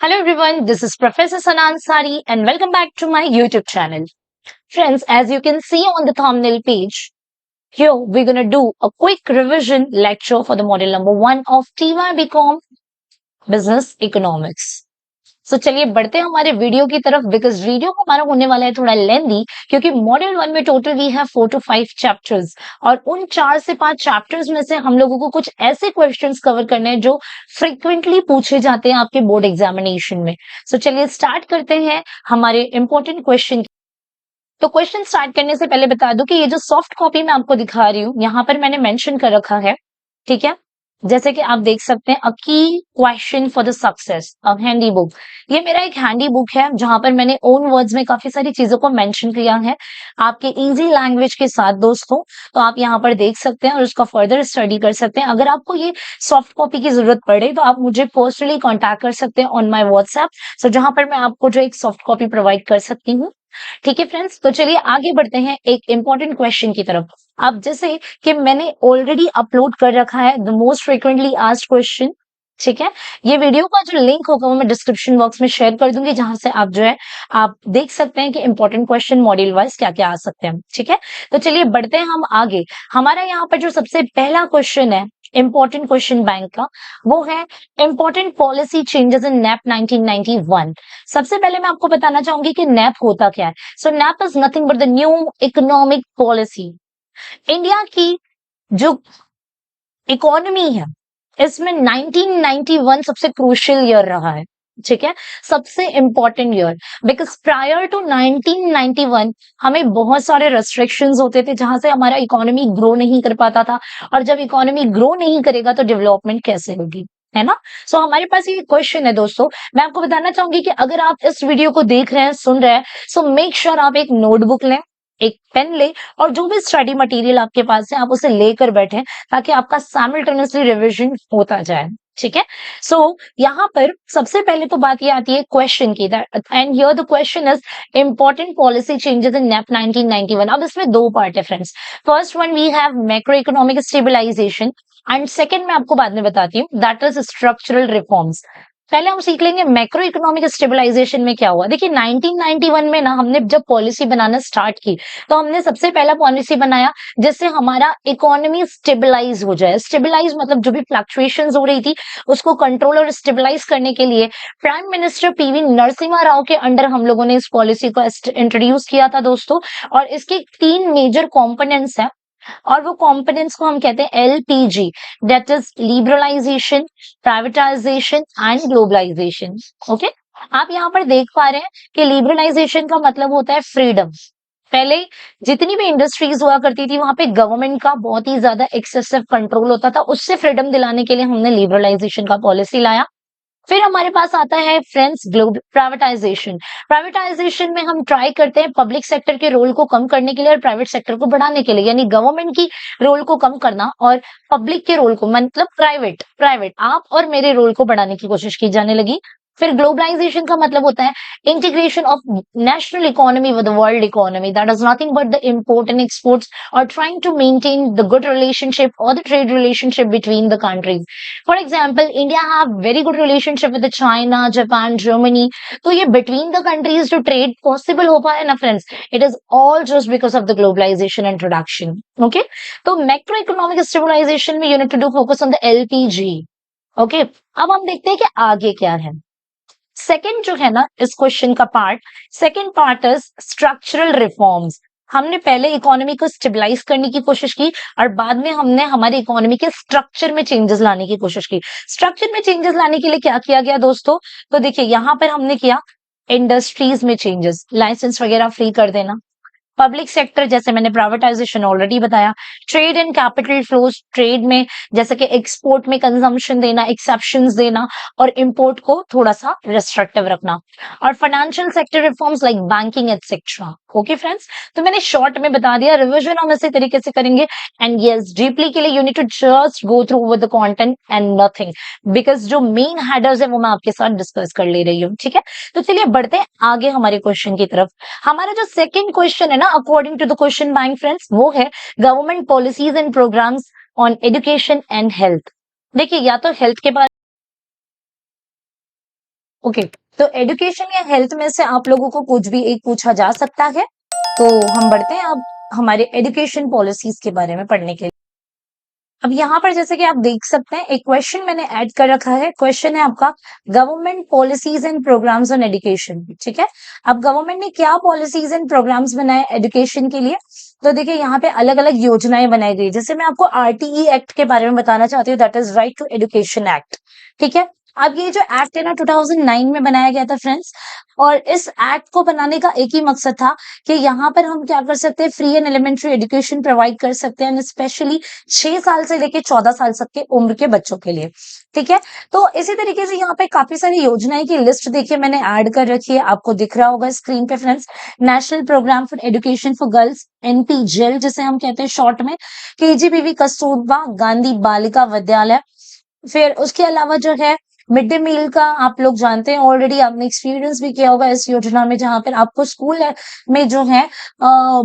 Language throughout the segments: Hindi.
Hello everyone, this is Professor Sana Ansari and welcome back to my YouTube channel. Friends, as you can see on the thumbnail page, here we're going to do a quick revision lecture for the model number 1 of TY BCom Business Economics. So चलिए बढ़ते हैं हमारे वीडियो की तरफ बिकॉज वीडियो हमारा होने वाला है थोड़ा लेंदी क्योंकि मॉड्यूल 1 में टोटल वी है 4 to 5 चैप्टर्स और उन 4 से 5 चैप्टर्स में से हम लोगों को कुछ ऐसे क्वेश्चंस कवर करने हैं जो फ्रीक्वेंटली पूछे जाते हैं आपके बोर्ड एग्जामिनेशन में। सो चलिए स्टार्ट करते हैं हमारे इंपॉर्टेंट क्वेश्चन। तो क्वेश्चन स्टार्ट करने से पहले बता दूं कि ये जो सॉफ्ट कॉपी मैं आपको दिखा रही हूँ यहाँ पर मैंने मेंशन कर रखा है, ठीक है। जैसे कि आप देख सकते हैं, अ की question for the success of handy book. ये मेरा एक हैंडी बुक है जहां पर मैंने ओन वर्ड्स में काफी सारी चीजों को मेंशन किया है आपके इजी लैंग्वेज के साथ दोस्तों। तो आप यहाँ पर देख सकते हैं और उसका फर्दर स्टडी कर सकते हैं। अगर आपको ये सॉफ्ट कॉपी की जरूरत पड़े तो आप मुझे पर्सनली कॉन्टैक्ट कर सकते हैं ऑन माई व्हाट्सएप। सो जहां पर मैं आपको जो एक सॉफ्ट कॉपी प्रोवाइड कर सकती हूँ, ठीक है फ्रेंड्स। तो चलिए आगे बढ़ते हैं एक इंपॉर्टेंट क्वेश्चन की तरफ। अब जैसे कि मैंने ऑलरेडी अपलोड कर रखा है the most frequently asked question, ठीक है। ये वीडियो का जो लिंक होगा वो मैं डिस्क्रिप्शन बॉक्स में शेयर कर दूंगी जहां से आप जो है आप देख सकते हैं कि इंपॉर्टेंट क्वेश्चन मॉड्यूल वाइज क्या क्या आ सकते हैं, ठीक है। तो चलिए बढ़ते हैं हम आगे। हमारा यहाँ पर जो सबसे पहला क्वेश्चन है इंपॉर्टेंट क्वेश्चन बैंक का, वो है इंपॉर्टेंट पॉलिसी चेंजेस इन नैप 1991। सबसे पहले मैं आपको बताना चाहूंगी कि नैप होता क्या है। So NEP is nothing but the new economic policy. India की जो इकोनॉमी है इसमें 1991 सबसे क्रूशियल ईयर रहा है, ठीक है, सबसे important year. Because prior to 1991 हमें बहुत सारे रेस्ट्रिक्शंस होते थे जहां से हमारा इकोनॉमी ग्रो नहीं कर पाता था, और जब इकोनॉमी ग्रो नहीं करेगा तो डेवलपमेंट कैसे होगी, है ना। सो हमारे पास ये क्वेश्चन है दोस्तों। मैं आपको बताना चाहूंगी कि अगर आप इस वीडियो को देख रहे हैं, सुन रहे हैं, सो मेक श्योर आप एक नोटबुक लें, एक पेन ले, और जो भी स्टडी मटेरियल आपके पास है आप उसे लेकर बैठे ताकि आपका साइमल्टेनियसली रिवीजन होता जाए, ठीक है। सो यहाँ पर सबसे पहले तो बात ये आती है क्वेश्चन की, and here the question is important policy changes in नैप 1991। अब इसमें दो पार्ट है friends. First one we have macro economic stabilisation and second मैं आपको बाद में बताती हूँ दैट इज स्ट्रक्चरल रिफॉर्म्स। पहले हम सीख लेंगे मैक्रो इकोनॉमिक स्टेबलाइजेशन में क्या हुआ। देखिए 1991 में ना हमने जब पॉलिसी बनाना स्टार्ट की तो हमने सबसे पहला पॉलिसी बनाया जिससे हमारा इकोनॉमी स्टेबलाइज हो जाए। स्टेबलाइज मतलब जो भी फ्लक्चुएशंस हो रही थी उसको कंट्रोल और स्टेबलाइज करने के लिए prime minister PV Narasimha Rao के अंडर हम लोगों ने इस पॉलिसी को इंट्रोड्यूस किया था दोस्तों। और इसके 3 मेजर कॉम्पोनेंट्स हैं और वो कंपोनेंट्स को हम कहते हैं LPG, that is liberalisation, privatisation and globalisation. Okay, आप यहाँ पर देख पा रहे हैं कि लिबरलाइजेशन का मतलब होता है फ्रीडम। पहले जितनी भी इंडस्ट्रीज हुआ करती थी वहां पे गवर्नमेंट का बहुत ही ज्यादा एक्सेसिव कंट्रोल होता था, उससे फ्रीडम दिलाने के लिए हमने लिबरलाइजेशन का पॉलिसी लाया। फिर हमारे पास आता है फ्रेंड्स ग्लोबल प्राइवेटाइजेशन। प्राइवेटाइजेशन में हम ट्राई करते हैं पब्लिक सेक्टर के रोल को कम करने के लिए और प्राइवेट सेक्टर को बढ़ाने के लिए, यानी गवर्नमेंट की रोल को कम करना और पब्लिक के रोल को, मतलब प्राइवेट प्राइवेट आप और मेरे रोल को बढ़ाने की कोशिश की जाने लगी। फिर ग्लोबलाइजेशन का मतलब होता है integration of national economy with world economy, that is nothing but the import and exports और trying to maintain the good relationship और the trade relationship between the countries. For example India have very good relationship with China, Japan, Germany. तो ये बिटवीन द कंट्रीज जो ट्रेड पॉसिबल हो पाया ना friends, it is all just because of the globalisation introduction. Okay, तो मैक्रो इकोनॉमिक स्टेबलाइजेशन में you need to do focus on the LPG. Okay, अब हम देखते हैं कि आगे क्या है। सेकेंड जो है ना इस क्वेश्चन का part, second part is structural reforms. हमने पहले इकोनॉमी को स्टेबलाइज करने की कोशिश की और बाद में हमने हमारी इकोनॉमी के स्ट्रक्चर में चेंजेस लाने की कोशिश की। स्ट्रक्चर में चेंजेस लाने के लिए क्या किया गया दोस्तों, तो देखिए यहां पर हमने किया इंडस्ट्रीज में चेंजेस, लाइसेंस वगैरह फ्री कर देना। पब्लिक सेक्टर जैसे मैंने प्राइवेटाइजेशन ऑलरेडी बताया। Trade and capital flows, trade में जैसे कि एक्सपोर्ट में कंजम्पशन देना, एक्सेप्शंस देना और इंपोर्ट को थोड़ा सा रेस्ट्रिक्टिव रखना। और financial sector reforms like banking etcetera. Okay friends, तो मैंने शॉर्ट में बता दिया, रिवीजन हम इसी तरीके से करेंगे। एंड यस, डीपली के लिए you need to just go through with the content and nothing, because जो मेन हेडर्स है वो मैं आपके साथ डिस्कस कर ले रही हूँ, ठीक है। तो चलिए बढ़ते हैं आगे हमारे क्वेश्चन की तरफ। हमारा जो सेकंड क्वेश्चन है ना according to the question bank friends, वो है government policies and programmes on education and health. देखिए या तो हेल्थ के बारे ओके, तो एजुकेशन या हेल्थ में से आप लोगों को कुछ भी एक पूछा जा सकता है। तो हम बढ़ते हैं अब हमारे एजुकेशन पॉलिसीज के बारे में पढ़ने के लिए। अब यहाँ पर जैसे कि आप देख सकते हैं एक क्वेश्चन मैंने ऐड कर रखा है। क्वेश्चन है आपका government policies and programmes on education. ठीक है, अब गवर्नमेंट ने क्या पॉलिसीज एंड प्रोग्राम्स बनाए एजुकेशन के लिए? तो देखिए यहाँ पे अलग अलग योजनाएं बनाई गई। जैसे मैं आपको आरटीई एक्ट के बारे में बताना चाहती हूँ, that is right to education act. ठीक है, अब ये जो एक्ट है ना 2009 में बनाया गया था फ्रेंड्स, और इस एक्ट को बनाने का एक ही मकसद था कि यहाँ पर हम क्या कर सकते हैं, free and elementary education provide कर सकते हैं, स्पेशली 6 साल से लेके 14 साल तक के उम्र के बच्चों के लिए। ठीक है, तो इसी तरीके से यहाँ पे काफी सारी योजनाएं की लिस्ट देखिए मैंने ऐड कर रखी है, आपको दिख रहा होगा स्क्रीन पे friends. National programme for education for girls, NPEGEL जिसे हम कहते हैं शॉर्ट में, केजीबीवी कस्तूरबा गांधी बालिका विद्यालय। फिर उसके अलावा जो है मिड डे मील का आप लोग जानते हैं ऑलरेडी, आपने एक्सपीरियंस भी किया होगा इस योजना में, जहां पर आपको स्कूल में जो है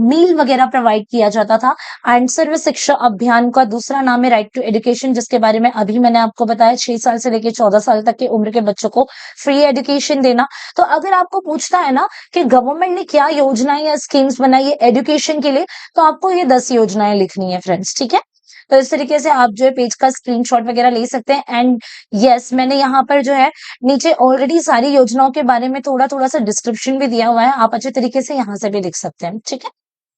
मील वगैरह प्रोवाइड किया जाता था। एंड सर्व शिक्षा अभियान का दूसरा नाम है राइट टू एजुकेशन, जिसके बारे में अभी मैंने आपको बताया, 6 साल से लेकर 14 साल तक की उम्र के बच्चों को फ्री एजुकेशन देना। तो अगर आपको पूछता है ना कि गवर्नमेंट ने क्या योजनाएं या स्कीम्स बनाई है एजुकेशन के लिए, तो आपको ये 10 योजनाएं लिखनी है फ्रेंड्स। ठीक है, तो इस तरीके से आप जो है पेज का स्क्रीनशॉट वगैरह ले सकते हैं। एंड यस, मैंने यहाँ पर जो है नीचे ऑलरेडी सारी योजनाओं के बारे में थोड़ा थोड़ा सा डिस्क्रिप्शन भी दिया हुआ है, आप अच्छे तरीके से यहाँ से भी देख सकते हैं। ठीक है,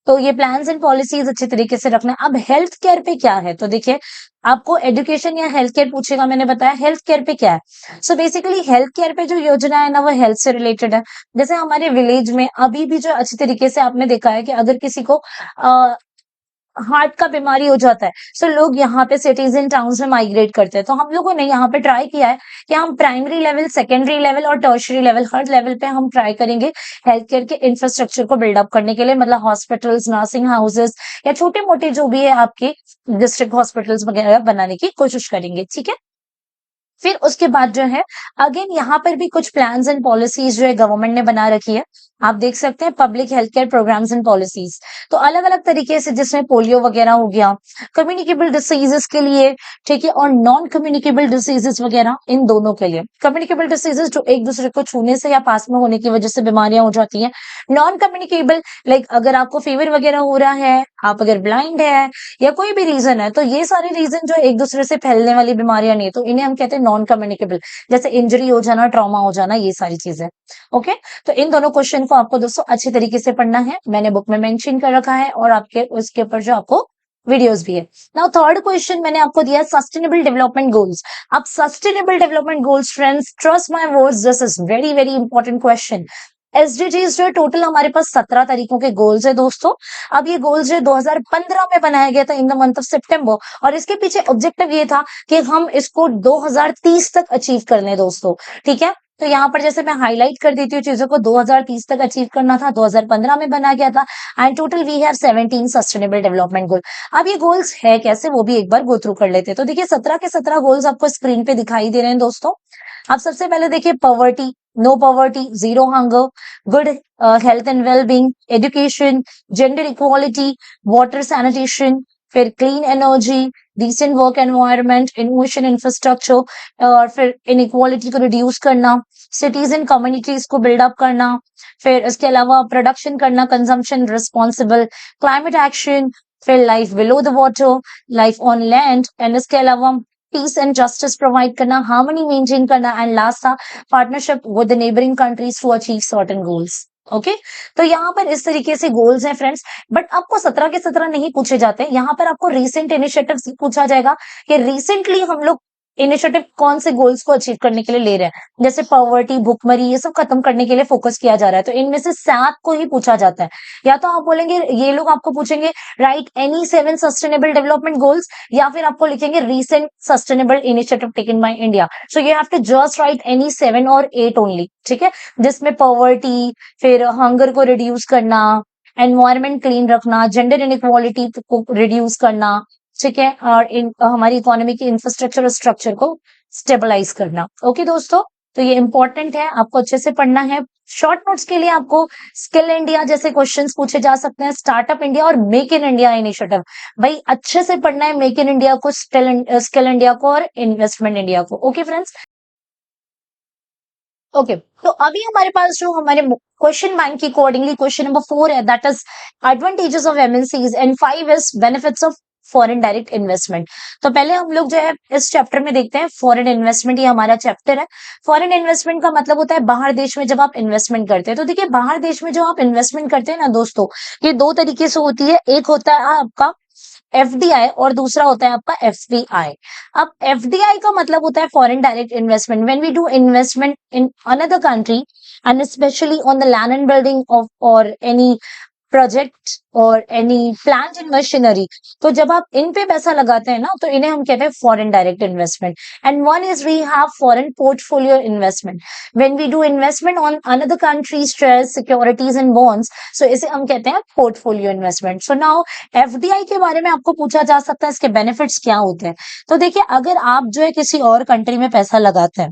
तो ये प्लान्स एंड पॉलिसीज अच्छे तरीके से रखना है। अब हेल्थ केयर पे क्या है, तो देखिए आपको एजुकेशन या हेल्थ केयर पूछेगा, मैंने बताया हेल्थ केयर पे क्या है। सो बेसिकली हेल्थ केयर पे जो योजना है ना वो हेल्थ से रिलेटेड है। जैसे हमारे विलेज में अभी भी जो अच्छी तरीके से आपने देखा है कि अगर किसी को हार्ट का बीमारी हो जाता है, सो लोग यहाँ पे सिटीज इन टाउन्स में माइग्रेट करते हैं। तो हम लोगों ने यहाँ पे ट्राई किया है कि हम प्राइमरी लेवल, सेकेंडरी लेवल और टर्शरी लेवल, हर लेवल पे हम ट्राई करेंगे हेल्थ केयर के इंफ्रास्ट्रक्चर को बिल्डअप करने के लिए, मतलब हॉस्पिटल्स, नर्सिंग हाउसेस या छोटे मोटे जो भी है आपके डिस्ट्रिक्ट हॉस्पिटल्स वगैरह बनाने की कोशिश करेंगे। ठीक है, फिर उसके बाद जो है अगेन यहाँ पर भी कुछ प्लान्स एंड पॉलिसीज जो है गवर्नमेंट ने बना रखी है। आप देख सकते हैं public health care programmes and policies, तो अलग अलग तरीके से, जिसमें पोलियो वगैरह हो गया, कम्युनिकेबल डिसीजेस के लिए, ठीक है, और नॉन कम्युनिकेबल डिसीजेस वगैरह, इन दोनों के लिए। कम्युनिकेबल डिसीजेस जो एक दूसरे को छूने से या पास में होने की वजह से बीमारियां हो जाती हैं। नॉन कम्युनिकेबल लाइक अगर आपको फीवर वगैरह हो रहा है, आप अगर ब्लाइंड है या कोई भी रीजन है, तो ये सारे रीजन जो एक दूसरे से फैलने वाली बीमारियां नहीं है, तो इन्हें हम कहते हैं नॉन कम्युनिकेबल, जैसे इंजरी हो जाना, ट्रॉमा हो जाना, ये सारी चीजें। ओके, तो इन दोनों क्वेश्चन को आपको दोस्तों अच्छे तरीके से पढ़ना है, मैंने बुक में मेंशन कर रखा है, और आपके उसके ऊपर जो आपको वीडियोस भी है। नाउ थर्ड क्वेश्चन मैंने आपको दिया सस्टेनेबल डेवलपमेंट गोल्स। अब sustainable development goals friends, trust my words, this is very very important question. SDGs जो है टोटल हमारे पास 17 तरीकों के गोल्स है दोस्तों। अब ये गोल्स जो 2015 में बनाया गया था इन द मंथ ऑफ सितंबर, और इसके पीछे ऑब्जेक्टिव ये था कि हम इसको 2030 तक अचीव कर लें दोस्तों। ठीक है, तो यहाँ पर जैसे मैं हाईलाइट कर देती हूँ चीजों को, 2030 तक अचीव करना था, 2015 में बनाया गया था। And total we have 17 sustainable development goal. अब ये गोल्स है कैसे, वो भी एक बार गो थ्रू कर लेते हैं। तो देखिए 17 के 17 गोल्स आपको स्क्रीन पे दिखाई दे रहे हैं दोस्तों। आप सबसे पहले देखिए poverty, no poverty, zero hunger, good health and wellbeing, education, gender equality, water sanitation, फिर clean energy, decent work environment, innovation infrastructure, और फिर इनइक्वालिटी को रिड्यूस करना, सिटीज एंड कम्युनिटीज को बिल्डअप करना, फिर इसके अलावा प्रोडक्शन करना, कंजम्पशन रिस्पॉन्सिबल, क्लाइमेट एक्शन, फिर life below the water, life on land, and इसके अलावा पीस एंड जस्टिस प्रोवाइड करना, हार्मनी मेंटेन करना, एंड लास्ट था partnership with the neighbouring countries to achieve certain goals. Okay, तो यहाँ पर इस तरीके से गोल्स हैं फ्रेंड्स, बट आपको 17 के 17 नहीं पूछे जाते, यहाँ पर आपको रिसेंट इनिशिएटिव्स पूछा जाएगा कि रिसेंटली हम लोग इनिशिएटिव कौन से गोल्स को अचीव करने के लिए ले रहे हैं। जैसे पॉवर्टी, भुखमरी, ये सब खत्म करने के लिए फोकस किया जा रहा है, तो इनमें से 7 को ही पूछा जाता है। या तो आप बोलेंगे, ये लोग आपको पूछेंगे write any 7 sustainable development goals, या फिर आपको लिखेंगे recent sustainable initiative taken by India. So you have to just write any 7 और 8 ओनली। ठीक है, जिसमें पॉवर्टी, फिर हंगर को रिड्यूस करना, एनवायरमेंट क्लीन रखना, जेंडर इनइक्वालिटी को रिड्यूस करना, ठीक है, और हमारी इकोनॉमी की इंफ्रास्ट्रक्चर और स्ट्रक्चर को स्टेबलाइज करना। ओके दोस्तों, तो ये इंपॉर्टेंट है, आपको अच्छे से पढ़ना है। शॉर्ट नोट्स के लिए आपको स्किल इंडिया जैसे क्वेश्चंस पूछे जा सकते हैं, स्टार्टअप इंडिया और मेक इन इंडिया इनिशिएटिव। भाई अच्छे से पढ़ना है मेक इन इंडिया को, स्किल इंडिया को और इन्वेस्टमेंट इंडिया को। ओके फ्रेंड्स, ओके, तो अभी हमारे पास जो हमारे क्वेश्चन बैंक के अकॉर्डिंगली क्वेश्चन नंबर 4 है, that is advantages of MNCs, and 5 is benefits of foreign direct investment. तो पहले हम लोग जो है इस चैप्टर में देखते हैं फॉरेन इन्वेस्टमेंट, ये हमारा चैप्टर है। फॉरेन इन्वेस्टमेंट का मतलब होता है बाहर देश में जब आप इन्वेस्टमेंट करते हैं। तो देखिए, बाहर देश में जो आप इन्वेस्टमेंट करते हैं ना दोस्तों, ये दो तरीके से होती है। एक होता है आपका एफडीआई और दूसरा होता है आपका एफपीआई। अब एफडीआई का मतलब होता है foreign direct investment, when we do investment in another country and specially on the land and building of or any project or any plant and machinery. तो जब आप इन पे पैसा लगाते हैं ना, तो इन्हें हम कहते हैं foreign direct investment. And one is we have foreign portfolio investment, when we do investment on another country shares, securities and bonds, so इसे हम कहते हैं portfolio investment. So now FDI के बारे में आपको पूछा जा सकता है, इसके बेनिफिट्स क्या होते हैं। तो देखिए, अगर आप जो है किसी और कंट्री में पैसा लगाते हैं,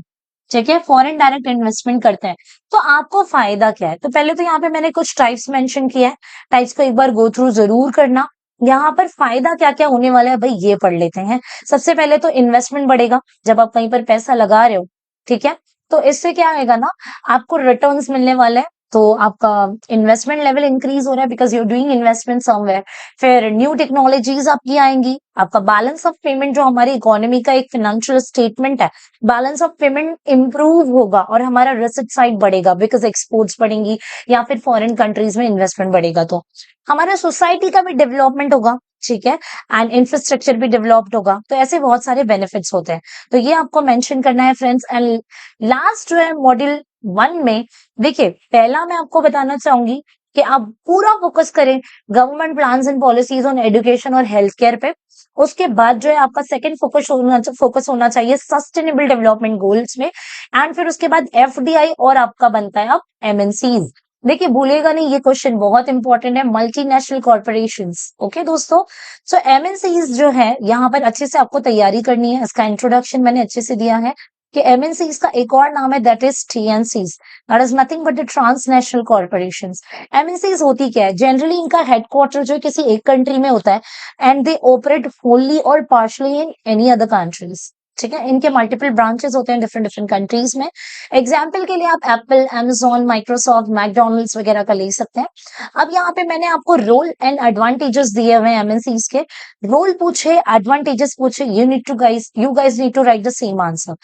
ठीक है, फॉरेन डायरेक्ट इन्वेस्टमेंट करते हैं, तो आपको फायदा क्या है। तो पहले तो यहाँ पे मैंने कुछ टाइप्स मेंशन किया है, टाइप्स को एक बार गो थ्रू जरूर करना। यहाँ पर फायदा क्या क्या होने वाला है भाई, ये पढ़ लेते हैं। सबसे पहले तो इन्वेस्टमेंट बढ़ेगा, जब आप कहीं पर पैसा लगा रहे हो, ठीक है, तो इससे क्या होगा ना, आपको रिटर्न्स मिलने वाले हैं। तो आपका इन्वेस्टमेंट लेवल इंक्रीज हो रहा है because you are doing investment somewhere. फिर न्यू टेक्नोलॉजीज आपकी आएंगी, आपका बैलेंस ऑफ पेमेंट जो हमारी इकोनॉमी का एक फाइनेंशियल स्टेटमेंट है, बैलेंस ऑफ पेमेंट इंप्रूव होगा और हमारा रिसिट साइड बढ़ेगा बिकॉज एक्सपोर्ट्स बढ़ेंगी या फिर फॉरेन कंट्रीज में इन्वेस्टमेंट बढ़ेगा। तो हमारा सोसाइटी का भी डेवलपमेंट होगा, ठीक है, एंड इंफ्रास्ट्रक्चर भी डेवलप्ड होगा। तो ऐसे बहुत सारे बेनिफिट्स होते हैं, तो ये आपको मेंशन करना है फ्रेंड्स। एंड लास्ट जो है मॉड्यूल 1 में, देखिए पहला मैं आपको बताना चाहूंगी कि आप पूरा फोकस करें government plans and policies on education और हेल्थ केयर पे। उसके बाद जो है आपका सेकंड फोकस होना चाहिए सस्टेनेबल डेवलपमेंट गोल्स में। एंड फिर उसके बाद एफडीआई और आपका बनता है अब एमएनसीज। देखिए भूलिएगा नहीं, ये क्वेश्चन बहुत इंपॉर्टेंट है, मल्टीनेशनल कॉर्पोरेशंस। ओके दोस्तों, सो एमएनसीज जो है यहाँ पर अच्छे से आपको तैयारी करनी है। इसका इंट्रोडक्शन मैंने अच्छे से दिया है कि एमएनसीज का एक और नाम है, that is TNCs, that is nothing but the transnational corporations. MNCs होती क्या है, जनरली इनका हेडक्वार्टर जो है किसी एक कंट्री में होता है, एंड दे ऑपरेट होली और partially in any other countries, ठीक है। इनके मल्टीपल ब्रांचेस होते हैं डिफरेंट डिफरेंट कंट्रीज में। एग्जाम्पल के लिए आप एप्पल, Amazon, माइक्रोसॉफ्ट, मैकडोनल्ड्स वगैरह का ले सकते हैं। अब यहाँ पे मैंने आपको रोल एंड एडवांटेजेस दिए हुए हैं एमएनसीज के। रोल पूछे, एडवांटेजेस पूछे, you guys need to write the same answer.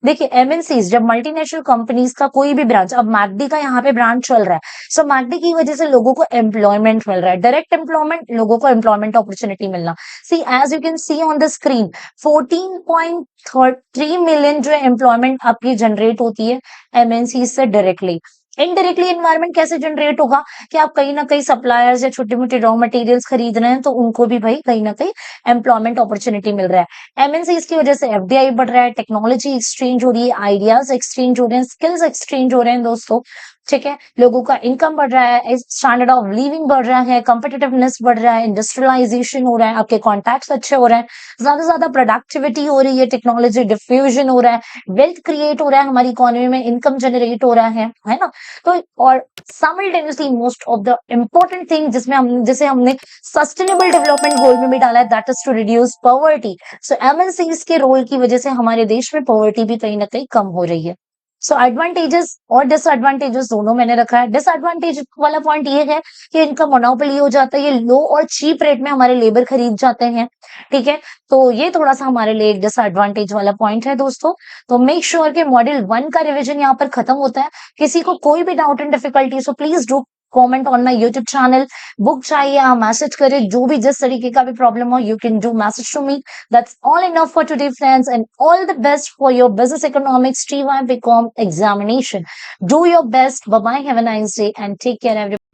देखिए एमएनसीज जब मल्टीनेशनल कंपनीज का कोई भी ब्रांच, अब मैकडी का यहाँ पे ब्रांच चल रहा है, सो मैकडी की वजह से लोगों को एम्प्लॉयमेंट मिल रहा है, डायरेक्ट एम्प्लॉयमेंट, लोगों को एम्प्लॉयमेंट अपॉर्चुनिटी मिलना। See as you can see on the screen, 14.3 million जो है एम्प्लॉयमेंट आपकी जनरेट होती है एमएनसी से डायरेक्टली। इनडायरेक्टली एनवायरमेंट कैसे जनरेट होगा कि आप कहीं ना कहीं सप्लायर्स या छोटे मोटे रॉ मटेरियल्स खरीद रहे हैं, तो उनको भी भाई कहीं ना कहीं एम्प्लॉयमेंट अपॉर्चुनिटी मिल रहा है। एमएनसी की वजह से एफडीआई बढ़ रहा है, टेक्नोलॉजी एक्सचेंज हो रही है, आइडियाज एक्सचेंज हो रहे हैं, स्किल्स एक्सचेंज हो रहे हैं दोस्तों, ठीक है। लोगों का इनकम बढ़ रहा है, स्टैंडर्ड ऑफ लिविंग बढ़ रहा है, कंपिटिटिवनेस बढ़ रहा है, इंडस्ट्रियलाइजेशन हो रहा है, आपके कॉन्टैक्ट्स अच्छे हो रहे हैं, ज्यादा से ज्यादा प्रोडक्टिविटी हो रही है, टेक्नोलॉजी डिफ्यूजन हो रहा है, वेल्थ क्रिएट हो रहा है, हमारी इकोनॉमी में इनकम जनरेट हो रहा है ना। तो और simultaneously most of the important thing जिसे हमने सस्टेनेबल डेवलपमेंट गोल में भी डाला है, that is to reduce poverty. So MNCs के रोल की वजह से हमारे देश में पॉवर्टी भी कहीं ना कहीं कम हो रही है। सो एडवांटेजेस और डिसएडवांटेजेस दोनों मैंने रखा है। डिसएडवांटेज वाला पॉइंट ये है कि इनका मोनोपोली हो जाता है, ये लो और चीप रेट में हमारे लेबर खरीद जाते हैं, ठीक है। तो ये थोड़ा सा हमारे लिए एक डिसएडवांटेज वाला पॉइंट है दोस्तों। तो मेक श्योर कि मॉड्यूल 1 का रिवीजन यहाँ पर खत्म होता है। किसी को कोई भी doubt and difficulty, so please do comment on my YouTube channel. Book चाहिए आप मैसेज करें, जो भी जिस तरीके का भी प्रॉब्लम हो, you can do message to me. That's all enough for today, friends, and all the best for your business economics T1 BCom examination. Do your best. Bye bye. Have a nice day and take care, everyone.